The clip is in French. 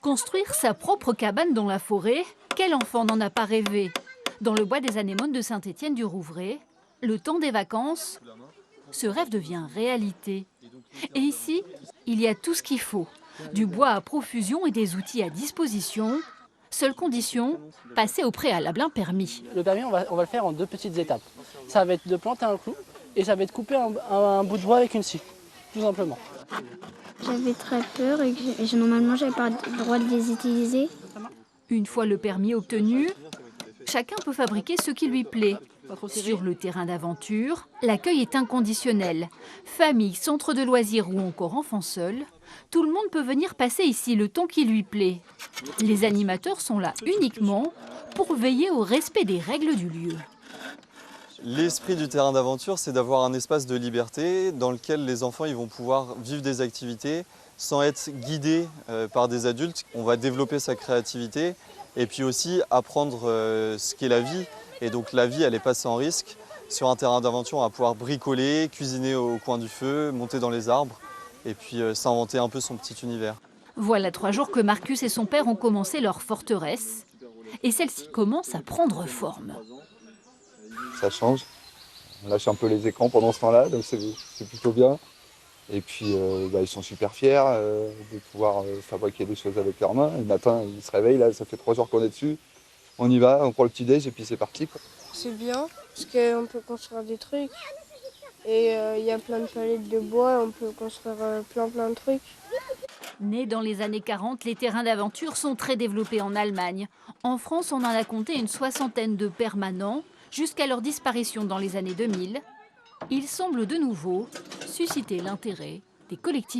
Construire sa propre cabane dans la forêt, quel enfant n'en a pas rêvé? Dans le bois des Anémones de Saint-Étienne-du-Rouvray, le temps des vacances, ce rêve devient réalité. Et ici, il y a tout ce qu'il faut. Du bois à profusion et des outils à disposition. Seule condition, passer au préalable un permis. Le permis, on va le faire en 2 petites étapes. Ça va être de planter un clou et ça va être couper un bout de bois avec une scie, tout simplement. J'avais très peur et normalement j'avais pas le droit de les utiliser. Une fois le permis obtenu, chacun peut fabriquer ce qui lui plaît. Sur le terrain d'aventure, l'accueil est inconditionnel. Famille, centre de loisirs ou encore enfants seuls, tout le monde peut venir passer ici le temps qui lui plaît. Les animateurs sont là uniquement pour veiller au respect des règles du lieu. L'esprit du terrain d'aventure, c'est d'avoir un espace de liberté dans lequel les enfants ils vont pouvoir vivre des activités sans être guidés par des adultes. On va développer sa créativité et puis aussi apprendre ce qu'est la vie. Et donc la vie, elle n'est pas sans risque. Sur un terrain d'aventure, on va pouvoir bricoler, cuisiner au coin du feu, monter dans les arbres et puis s'inventer un peu son petit univers. Voilà 3 jours que Marcus et son père ont commencé leur forteresse. Et celle-ci commence à prendre forme. Ça change. On lâche un peu les écrans pendant ce temps-là, donc c'est plutôt bien. Et puis ils sont super fiers de pouvoir fabriquer des choses avec leurs mains. Le matin, ils se réveillent, là, ça fait 3 jours qu'on est dessus. On y va, on prend le petit déj et puis c'est parti, quoi. C'est bien, parce qu'on peut construire des trucs. Et il y a plein de palettes de bois, on peut construire plein de trucs. Nés dans les années 40, les terrains d'aventure sont très développés en Allemagne. En France, on en a compté une 60aine de permanents, jusqu'à leur disparition dans les années 2000. Ils semblent de nouveau susciter l'intérêt des collectivités.